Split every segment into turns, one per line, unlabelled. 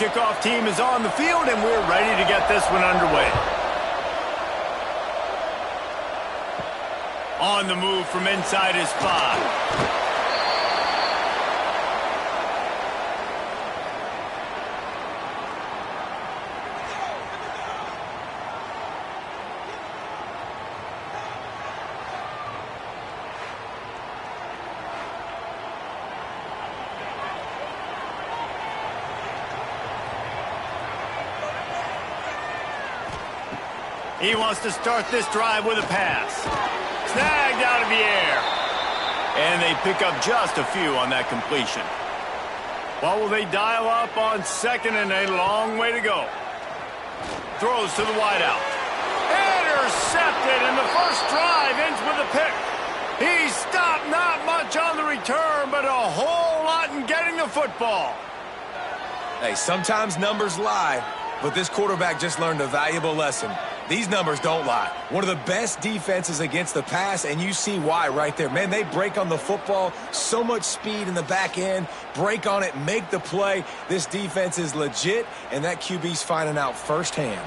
kickoff team is on the field, and we're ready to get this one underway. On the move from inside his 5. He wants to start this drive with a pass. Snagged out of the air. And they pick up just a few on that completion. What will they dial up on second and a long way to go? Throws to the wideout. Intercepted, and the first drive ends with a pick. He stopped not much on the return, but a whole lot in getting the football.
Hey, sometimes numbers lie, but this quarterback just learned a valuable lesson. These numbers don't lie. One of the best defenses against the pass, and you see why right there. Man, they break on the football, so much speed in the back end, break on it, make the play. This defense is legit, and that QB's finding out firsthand.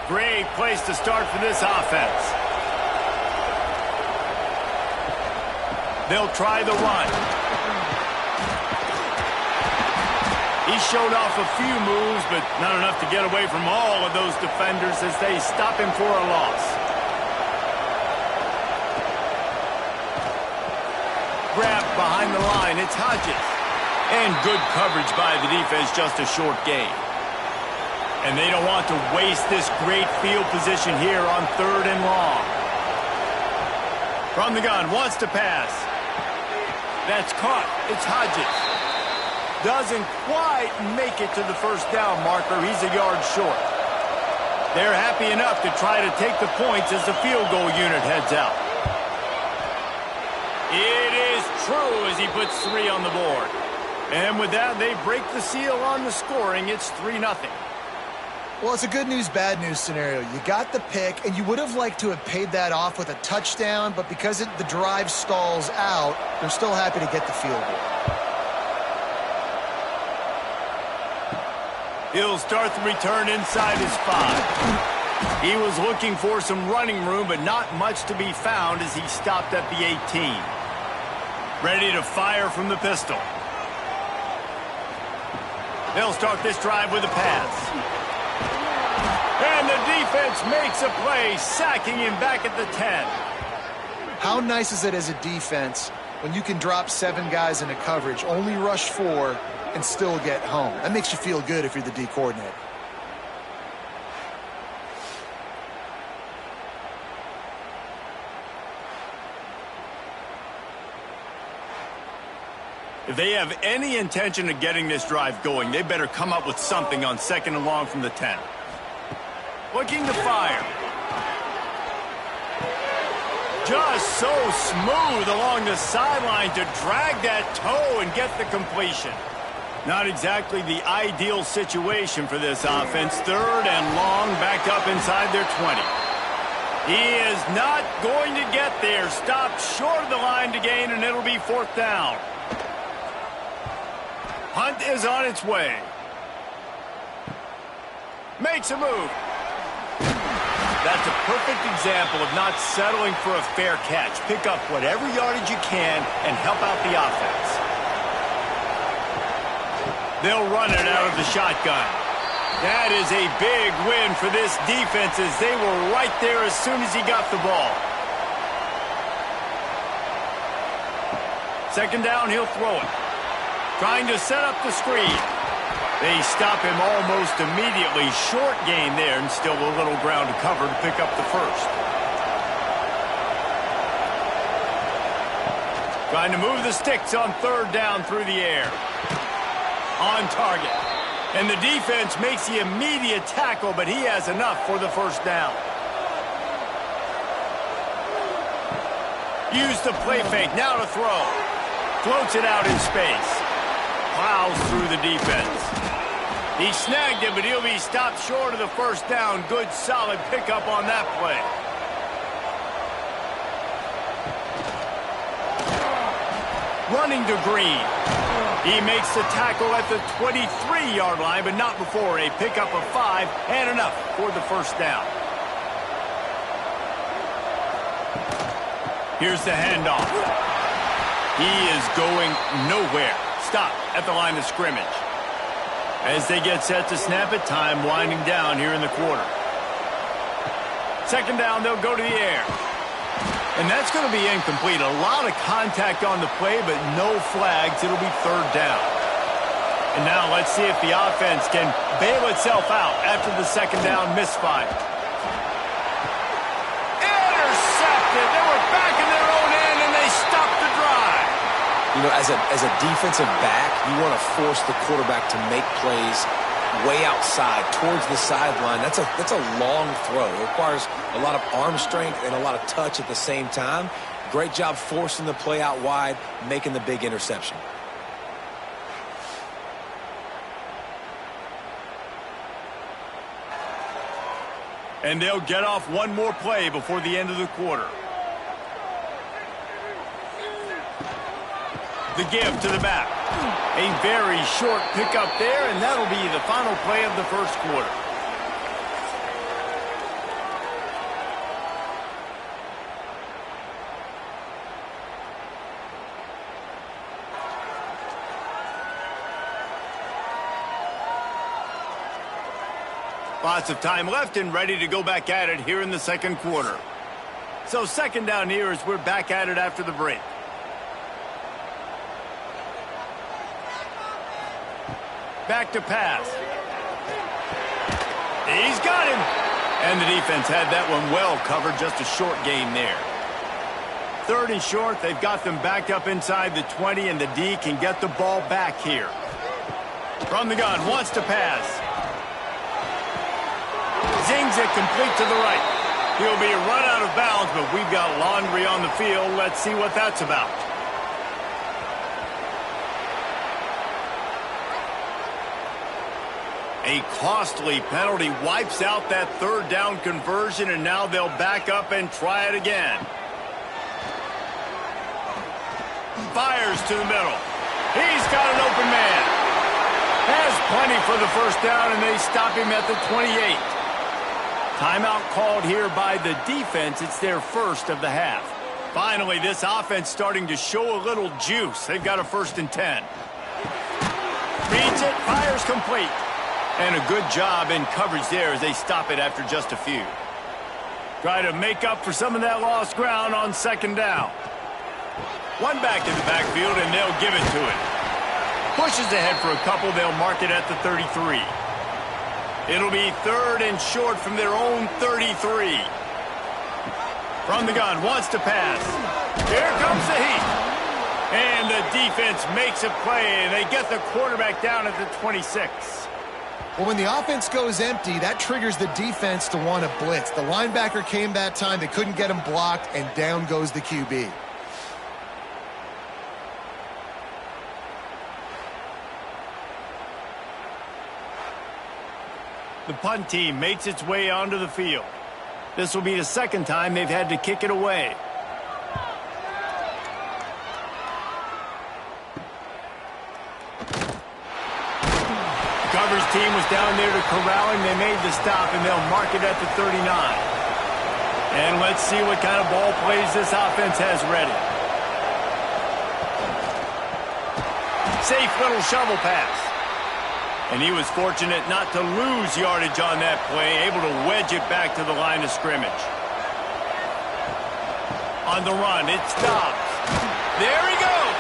Great place to start for this offense. They'll try the run. He showed off a few moves, but not enough to get away from all of those defenders as they stop him for a loss. Grabbed behind the line, it's Hodges. And good coverage by the defense, just a short gain. And they don't want to waste this great field position here on 3rd and long. From the gun, wants to pass. That's caught. It's Hodges. Doesn't quite make it to the first down marker. He's a yard short. They're happy enough to try to take the points as the field goal unit heads out. It is true as he puts 3 on the board. And with that, they break the seal on the scoring. It's 3-0.
Well, it's a good news, bad news scenario. You got the pick, and you would have liked to have paid that off with a touchdown, but because the drive stalls out, they're still happy to get the field goal.
He'll start the return inside his 5. He was looking for some running room, but not much to be found as he stopped at the 18. Ready to fire from the pistol. They'll start this drive with a pass. And the defense makes a play, sacking him back at the 10.
How nice is it as a defense when you can drop 7 guys into coverage, only rush 4, and still get home? That makes you feel good if you're the D coordinator.
If they have any intention of getting this drive going, they better come up with something on 2nd and long from the 10. Looking to fire. Just so smooth along the sideline to drag that toe and get the completion. Not exactly the ideal situation for this offense. 3rd and long, backed up inside their 20. He is not going to get there. Stopped short of the line to gain, and it'll be 4th down. Hunt is on its way. Makes a move. That's a perfect example of not settling for a fair catch. Pick up whatever yardage you can and help out the offense. They'll run it out of the shotgun. That is a big win for this defense as they were right there as soon as he got the ball. 2nd down, he'll throw it. Trying to set up the screen. They stop him almost immediately. Short gain there, and still a little ground to cover to pick up the first. Trying to move the sticks on 3rd down through the air. On target. And the defense makes the immediate tackle, but he has enough for the 1st down. Use the play fake, now to throw. Floats it out in space. Plows through the defense. He snagged it, but he'll be stopped short of the 1st down. Good, solid pickup on that play. Running to Green. He makes the tackle at the 23-yard line, but not before a pickup of 5 and enough for the first down. Here's the handoff. He is going nowhere. Stop at the line of scrimmage. As they get set to snap it, time winding down here in the quarter. Second down, they'll go to the air. And that's going to be incomplete. A lot of contact on the play, but no flags. It'll be third down. And now let's see if the offense can bail itself out after the second down misfire. Intercepted. They were back in their own end, and they stopped the drive.
You know, as a defensive back, you want to force the quarterback to make plays way outside, towards the sideline. That's a long throw. It requires a lot of arm strength and a lot of touch at the same time. Great job forcing the play out wide, making the big interception.
And they'll get off one more play before the end of the quarter. The give to the back. A very short pickup there, and that'll be the final play of the first quarter. Lots of time left and ready to go back at it here in the second quarter. So second down here as we're back at it after the break. Back to pass. He's got him. And the defense had that one well covered, just a short gain there. Third and short, they've got them backed up inside the 20, and the D can get the ball back here. From the gun, wants to pass. Zings it complete to the right. He'll be run out of bounds, but we've got laundry on the field. Let's see what that's about. A costly penalty wipes out that third down conversion, and now they'll back up and try it again. Fires to the middle. He's got an open man. Has plenty for the first down, and they stop him at the 28. Timeout called here by the defense. It's their first of the half. Finally, this offense starting to show a little juice. They've got a 1st and 10. Reads it, fires complete. And a good job in coverage there as they stop it after just a few. Try to make up for some of that lost ground on second down. One back in the backfield, and they'll give it to it. Pushes ahead for a couple. They'll mark it at the 33. It'll be third and short from their own 33. From the gun, wants to pass. Here comes the heat. And the defense makes a play, and they get the quarterback down at the 26.
Well, when the offense goes empty, that triggers the defense to want to blitz. The linebacker came that time. They couldn't get him blocked, and down goes the QB.
The punt team makes its way onto the field. This will be the second time they've had to kick it away. Coverage team was down there to corral him. They made the stop, and they'll mark it at the 39. And let's see what kind of ball plays this offense has ready. Safe little shovel pass. And he was fortunate not to lose yardage on that play, able to wedge it back to the line of scrimmage. On the run, it stops. There he goes.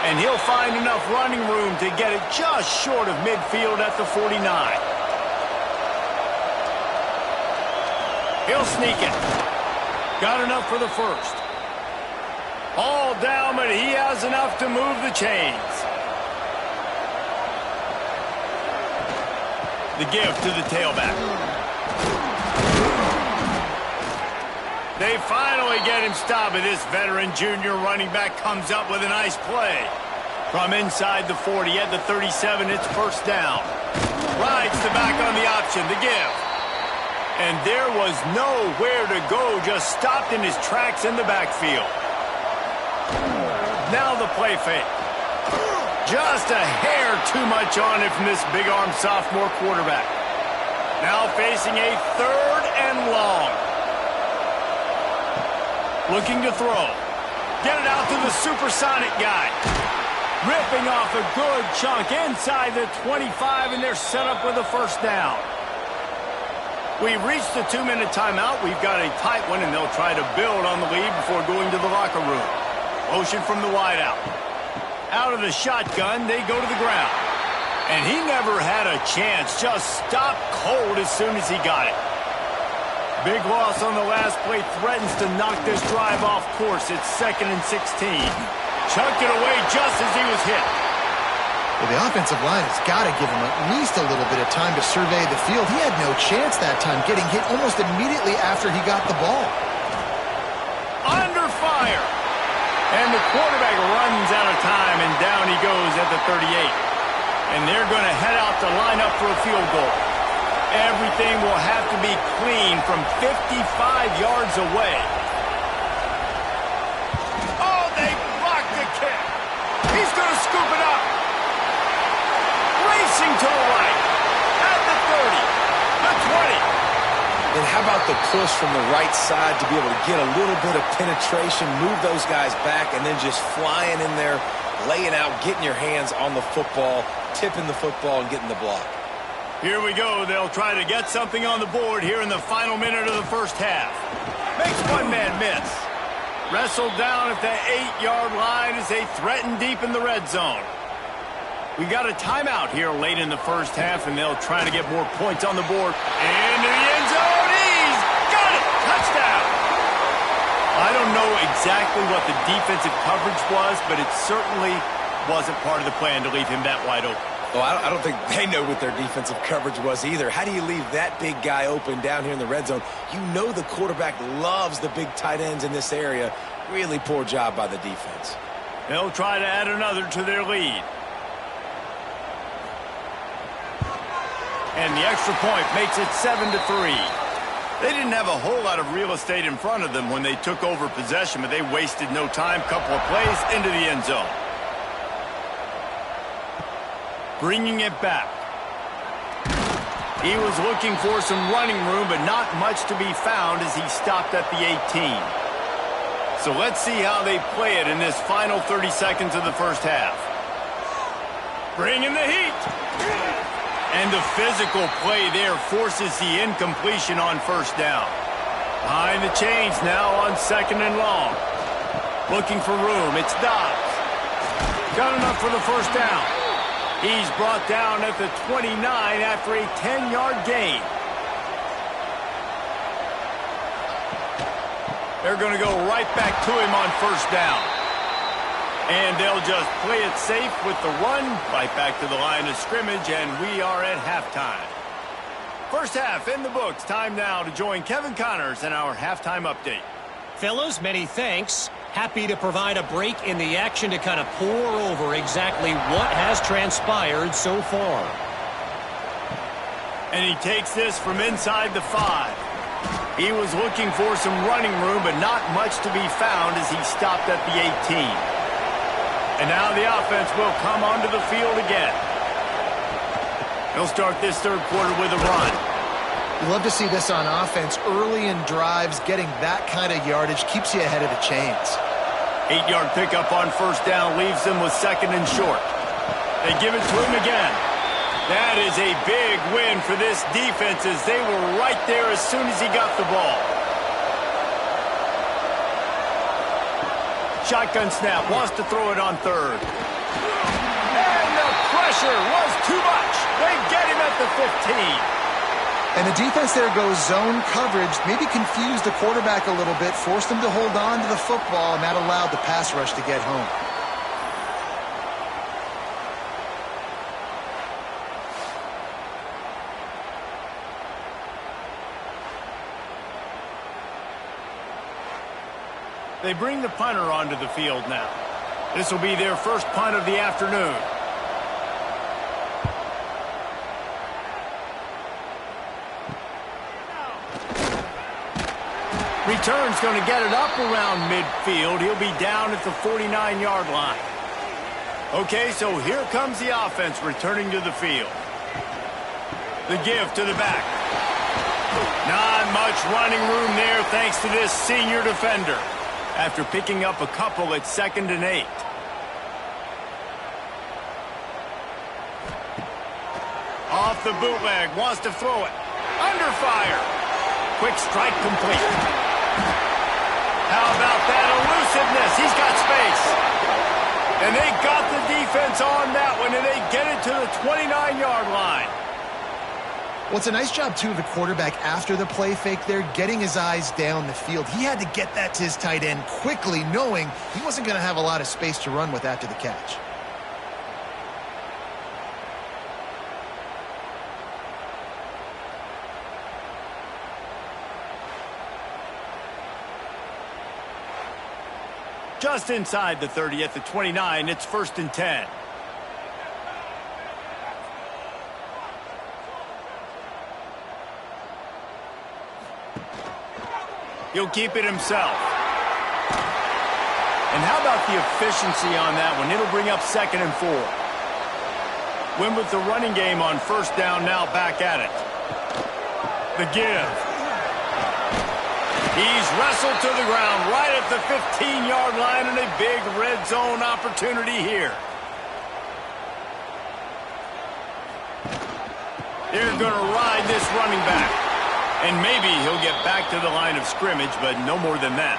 And he'll find enough running room to get it just short of midfield at the 49. He'll sneak it. Got enough for the first. All down, but he has enough to move the chains. The give to the tailback. They finally get him stopped, and this veteran junior running back comes up with a nice play. From inside the 40 at the 37, it's first down. Rides the back on the option, the give. And there was nowhere to go, just stopped in his tracks in the backfield. Now the play fake. Just a hair too much on it from this big-arm sophomore quarterback. Now facing a 3rd and long. Looking to throw. Get it out to the supersonic guy. Ripping off a good chunk inside the 25, and they're set up with a first down. We've reached the 2-minute timeout. We've got a tight one, and they'll try to build on the lead before going to the locker room. Motion from the wideout. Out of the shotgun, they go to the ground. And he never had a chance. Just stopped cold as soon as he got it. Big loss on the last play, threatens to knock this drive off course. It's 2nd and 16. Chucked it away just as he was hit.
Well, the offensive line has got to give him at least a little bit of time to survey the field. He had no chance that time, getting hit almost immediately after he got the ball.
Under fire. And the quarterback runs out of time, and down he goes at the 38. And they're going to head out to line up for a field goal. Everything will have to be clean from 55 yards away. Oh, they blocked the kick. He's going to scoop it up. Racing to the right. At the 30. The 20.
And how about the push from the right side to be able to get a little bit of penetration, move those guys back, and then just flying in there, laying out, getting your hands on the football, tipping the football, and getting the block.
Here we go. They'll try to get something on the board here in the final minute of the first half. Makes one man miss. Wrestled down at the 8-yard line as they threaten deep in the red zone. We got a timeout here late in the first half, and they'll try to get more points on the board. Into the end zone. He's got it. Touchdown. I don't know exactly what the defensive coverage was, but it certainly wasn't part of the plan to leave him that wide open.
Well, I don't think they know what their defensive coverage was either. How do you leave that big guy open down here in the red zone? You know the quarterback loves the big tight ends in this area. Really poor job by the defense.
They'll try to add another to their lead. And the extra point makes it 7-3. They didn't have a whole lot of real estate in front of them when they took over possession, but they wasted no time. Couple of plays into the end zone. Bringing it back. He was looking for some running room, but not much to be found as he stopped at the 18. So let's see how they play it in this final 30 seconds of the first half. Bringing the heat. And the physical play there forces the incompletion on first down. Behind the chains now on 2nd and long. Looking for room. It's Dobbs. Got enough for the first down. He's brought down at the 29 after a 10-yard gain. They're going to go right back to him on first down. And they'll just play it safe with the run, right back to the line of scrimmage, and we are at halftime. First half in the books. Time now to join Kevin Connors in our halftime update.
Fellas, many thanks. Happy to provide a break in the action to kind of pour over exactly what has transpired so far.
And he takes this from inside the 5. He was looking for some running room, but not much to be found as he stopped at the 18. And now the offense will come onto the field again. He'll start this third quarter with a run.
You love to see this on offense. Early in drives, getting that kind of yardage keeps you ahead of the chains.
8-yard pickup on first down leaves them with 2nd and short. They give it to him again. That is a big win for this defense as they were right there as soon as he got the ball. Shotgun snap, wants to throw it on 3rd. And the pressure was too much. They get him at the 15.
And the defense there goes zone coverage, maybe confused the quarterback a little bit, forced him to hold on to the football, and that allowed the pass rush to get home.
They bring the punter onto the field now. This will be their first punt of the afternoon. Return's going to get it up around midfield. He'll be down at the 49-yard line. Okay, so here comes the offense returning to the field. The give to the back. Not much running room there thanks to this senior defender. After picking up a couple at 2nd and 8. Off the bootleg, wants to throw it. Under fire. Quick strike complete. How about that elusiveness? He's got space. And they got the defense on that one, and they get it to the 29-yard line.
Well, it's a nice job, too, of the quarterback after the play fake there, getting his eyes down the field. He had to get that to his tight end quickly, knowing he wasn't going to have a lot of space to run with after the catch.
Just inside the 30 at the 29, it's 1st and 10. He'll keep it himself. And how about the efficiency on that one? It'll bring up 2nd and 4. Win with the running game on 1st down, now back at it. The give. He's wrestled to the ground right at the 15-yard line, and a big red zone opportunity here. They're going to ride this running back. And maybe he'll get back to the line of scrimmage, but no more than that.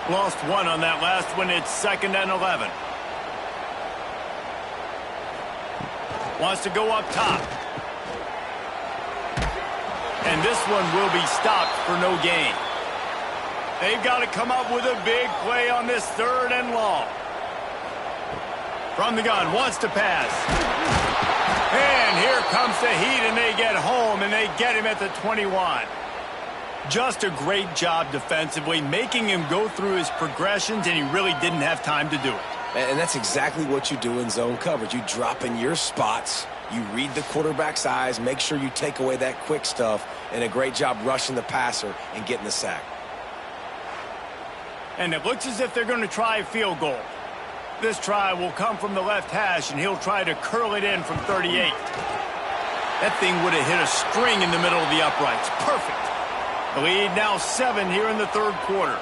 Lost one on that last one. It's 2nd and 11. Wants to go up top. And this one will be stopped for no gain. They've got to come up with a big play on this 3rd and long. From the gun, wants to pass. And here comes the heat, and they get home, and they get him at the 21. Just a great job defensively, making him go through his progressions, and he really didn't have time to do it.
And that's exactly what you do in zone coverage. You drop in your spots, you read the quarterback's eyes, make sure you take away that quick stuff, and a great job rushing the passer and getting the sack.
And it looks as if they're going to try a field goal. This try will come from the left hash, and he'll try to curl it in from 38. That thing would have hit a string in the middle of the uprights. Perfect. The lead now 7 here in the 3rd quarter.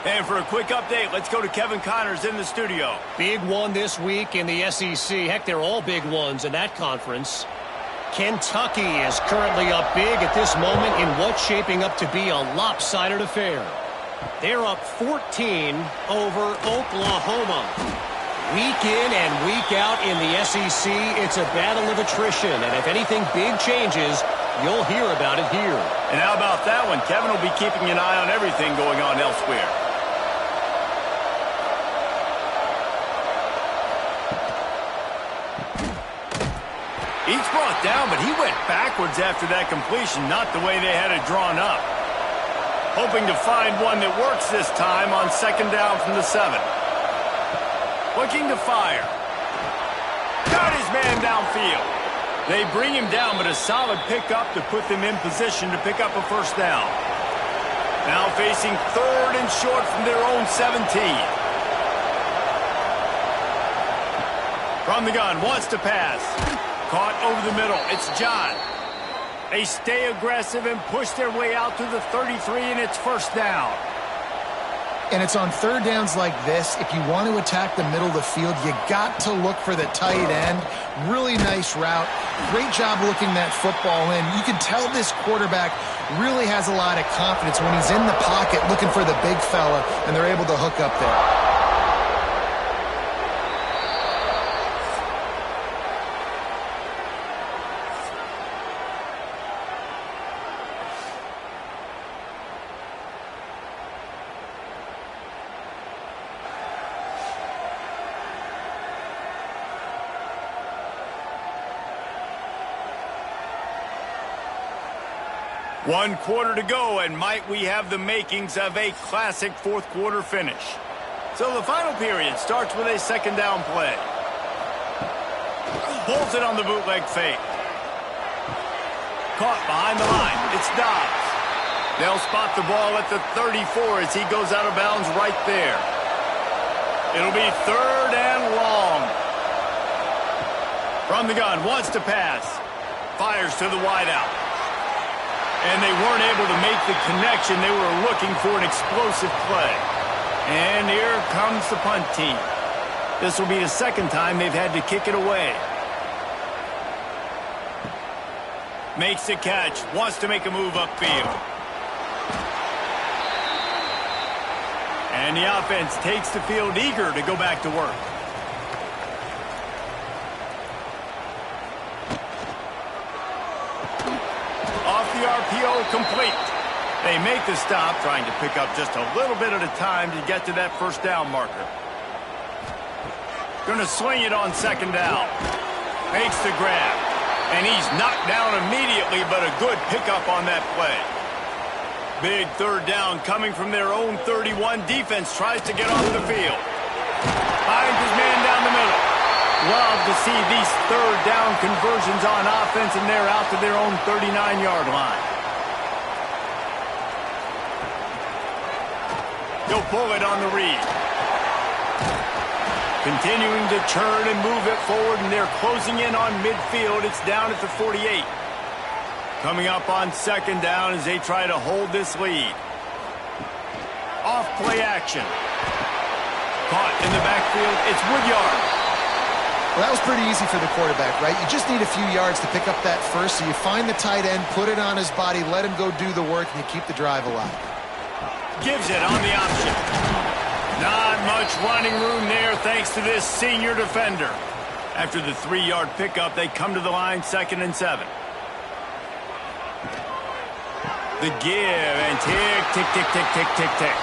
And for a quick update, let's go to Kevin Connors in the studio.
Big one this week in the SEC. Heck, they're all big ones in that conference. Kentucky is currently up big at this moment in what's shaping up to be a lopsided affair. They're up 14 over Oklahoma. Week in and week out in the SEC, it's a battle of attrition. And if anything big changes, you'll hear about it here.
And how about that one? Kevin will be keeping an eye on everything going on elsewhere. Each brought down, but he went backwards after that completion, not the way they had it drawn up. Hoping to find one that works this time on 2nd down from the 7. Looking to fire. Got his man downfield. They bring him down, but a solid pickup to put them in position to pick up a 1st down. Now facing 3rd and short from their own 17. From the gun, wants to pass. Caught over the middle. It's John. They stay aggressive and push their way out to the 33, and it's 1st down.
And it's on 3rd downs like this. If you want to attack the middle of the field, you got to look for the tight end. Really nice route. Great job looking that football in. You can tell this quarterback really has a lot of confidence when he's in the pocket looking for the big fella, and they're able to hook up there.
One quarter to go, and might we have the makings of a classic 4th quarter finish. So the final period starts with a 2nd down play. Pulls it on the bootleg fake. Caught behind the line. It's Dobbs. They'll spot the ball at the 34 as he goes out of bounds right there. It'll be 3rd and long. From the gun, wants to pass. Fires to the wideout. And they weren't able to make the connection. They were looking for an explosive play. And here comes the punt team. This will be the 2nd time they've had to kick it away. Makes the catch. Wants to make a move upfield. And the offense takes the field eager to go back to work. Off the RPO, complete. They make the stop, trying to pick up just a little bit at a time to get to that 1st down marker. Going to swing it on 2nd down. Makes the grab. And he's knocked down immediately, but a good pickup on that play. Big 3rd down coming from their own 31. Defense tries to get off the field. Finds his man down the middle. Love to see these 3rd down conversions on offense, and they're out to their own 39-yard line. He'll pull it on the read. Continuing to turn and move it forward, and they're closing in on midfield. It's down at the 48. Coming up on 2nd down as they try to hold this lead. Off play action. Caught in the backfield. It's Woodyard.
Well, that was pretty easy for the quarterback, right? You just need a few yards to pick up that first, so you find the tight end, put it on his body, let him go do the work, and you keep the drive alive.
Gives it on the option. Not much running room there thanks to this senior defender. After the 3-yard pickup, they come to the line 2nd and 7. The give and tick, tick, tick, tick, tick, tick, tick.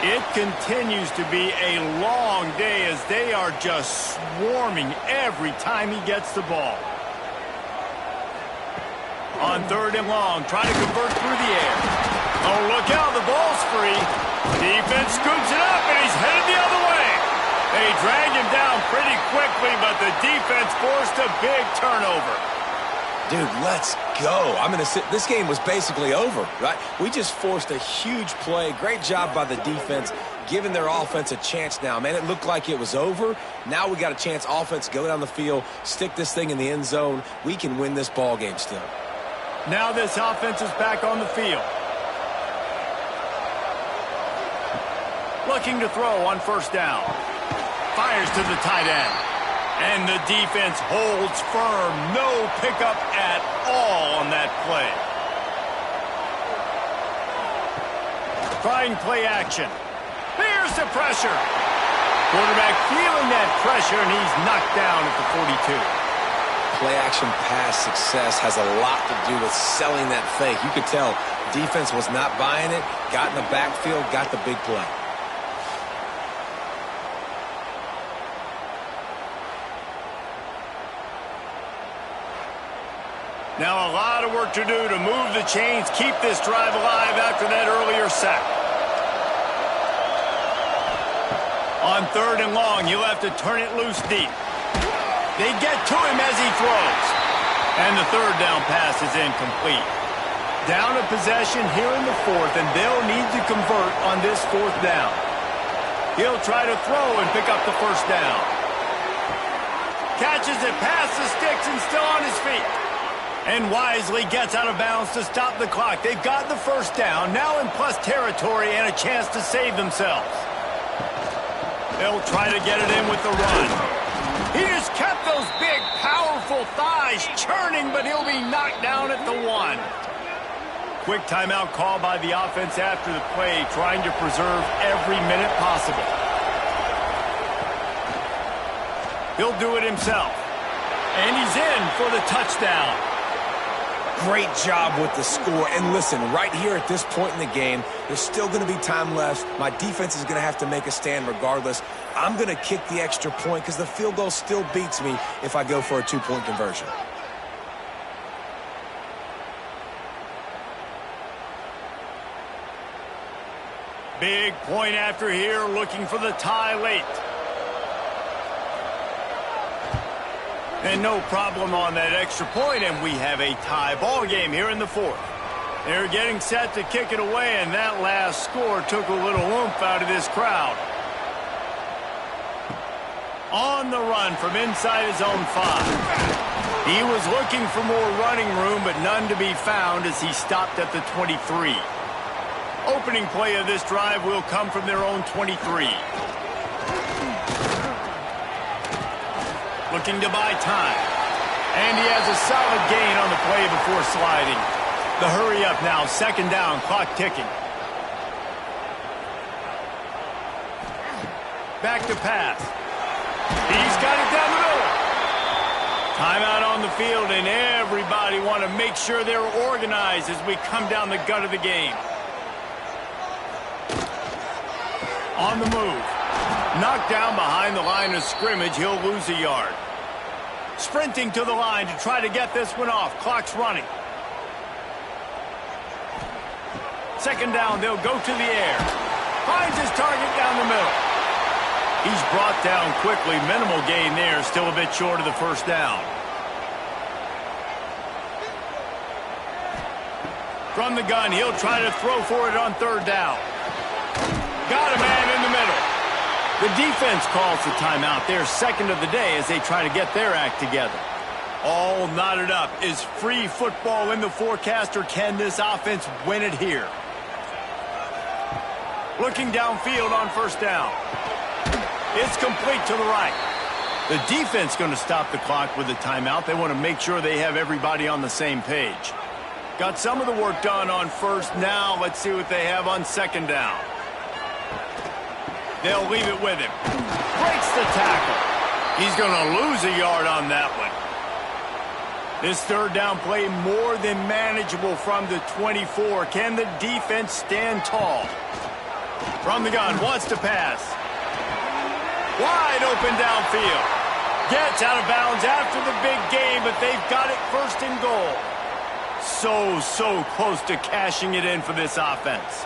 It continues to be a long day as they are just swarming every time he gets the ball. On 3rd and long, trying to convert through the air. Oh, look out, the ball's free. Defense scoops it up, and he's headed the other way. They drag him down pretty quickly, but the defense forced a big turnover.
Dude, let's go. I'm going to sit. This game was basically over, right? We just forced a huge play. Great job by the defense, giving their offense a chance now. Man, it looked like it was over. Now we got a chance, offense, go down the field, stick this thing in the end zone. We can win this ball game still.
Now this offense is back on the field. Looking to throw on 1st down. Fires to the tight end. And the defense holds firm. No pickup at all on that play. Trying play action. Here's the pressure. Quarterback feeling that pressure, and he's knocked down at the 42.
Play action pass success has a lot to do with selling that fake. You could tell defense was not buying it, got in the backfield, got the big play.
Now a lot of work to do to move the chains, keep this drive alive after that earlier sack. On 3rd and long, you'll have to turn it loose deep. They get to him as he throws. And the 3rd down pass is incomplete. Down a possession here in the 4th, and they'll need to convert on this 4th down. He'll try to throw and pick up the 1st down. Catches it past the sticks and still on his feet. And wisely gets out of bounds to stop the clock. They've got the 1st down, now in plus territory and a chance to save themselves. They'll try to get it in with the run. He just kept those big, powerful thighs churning, but he'll be knocked down at the 1. Quick timeout call by the offense after the play, trying to preserve every minute possible. He'll do it himself. And he's in for the touchdown.
Great job with the score. And listen, right here at this point in the game, there's still going to be time left. My defense is going to have to make a stand regardless. I'm going to kick the extra point because the field goal still beats me if I go for a 2-point conversion.
Big point after here, looking for the tie late. And no problem on that extra point, and we have a tie ball game here in the 4th. They're getting set to kick it away, and that last score took a little oomph out of this crowd. On the run from inside his own 5. He was looking for more running room, but none to be found as he stopped at the 23. Opening play of this drive will come from their own 23. Looking to buy time. And he has a solid gain on the play before sliding. The hurry up now, second down, clock ticking. Back to pass. He's got it down the middle. Timeout on the field, and everybody want to make sure they're organized as we come down the gut of the game. On the move. Knocked down behind the line of scrimmage, he'll lose a yard. Sprinting to the line to try to get this one off. Clock's running. Second down, they'll go to the air. Finds his target down the middle. He's brought down quickly. Minimal gain there. Still a bit short of the first down. From the gun, he'll try to throw for it on third down. Got a man in the middle. The defense calls the timeout. Their second of the day as they try to get their act together. All knotted up. Is free football in the forecast, or can this offense win it here? Looking downfield on first down. It's complete to the right. The defense going to stop the clock with a timeout. They want to make sure they have everybody on the same page. Got some of the work done on first. Now let's see what they have on second down. They'll leave it with him. Breaks the tackle. He's going to lose a yard on that one. This third down play more than manageable from the 24. Can the defense stand tall? From the gun, wants to pass. Wide open downfield. Gets out of bounds after the big game, but they've got it first and goal. So close to cashing it in for this offense.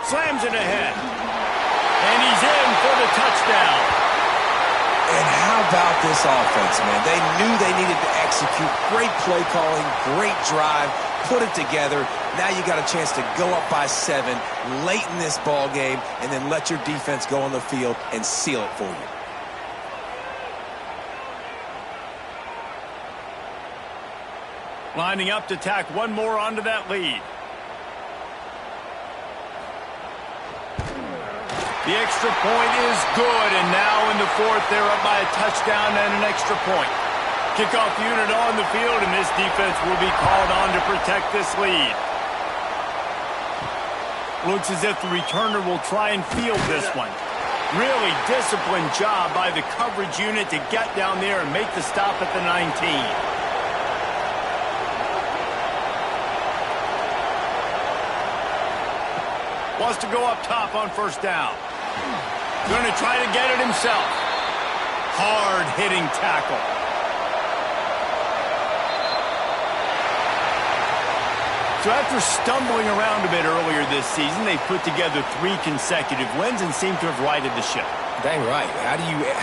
Slams it ahead. And he's in for the touchdown.
And how about this offense, man? They knew they needed to execute. Great play calling, great drive, put it together. Now you got a chance to go up by 7 late in this ball game and then let your defense go on the field and seal it for you.
Lining up to tack one more onto that lead. The extra point is good, and now in the fourth, they're up by a touchdown and an extra point. Kickoff unit on the field, and this defense will be called on to protect this lead. Looks as if the returner will try and field this one. Really disciplined job by the coverage unit to get down there and make the stop at the 19. Wants to go up top on first down. Going to try to get it himself. Hard-hitting tackle. So after stumbling around a bit earlier this season, they've put together 3 consecutive wins and seem to have righted the ship.
Dang right. How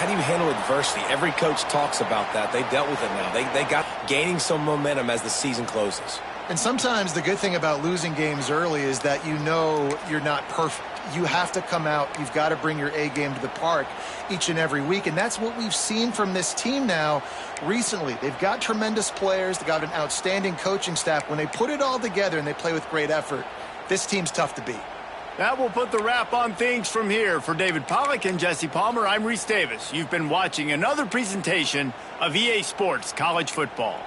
do you handle adversity? Every coach talks about that. They dealt with it now. They got gaining some momentum as the season closes.
And sometimes the good thing about losing games early is that you know you're not perfect. You have to come out. You've got to bring your A game to the park each and every week. And that's what we've seen from this team now recently. They've got tremendous players. They've got an outstanding coaching staff. When they put it all together and they play with great effort, this team's tough to beat.
That will put the wrap on things from here. For David Pollack and Jesse Palmer, I'm Reese Davis. You've been watching another presentation of EA Sports College Football.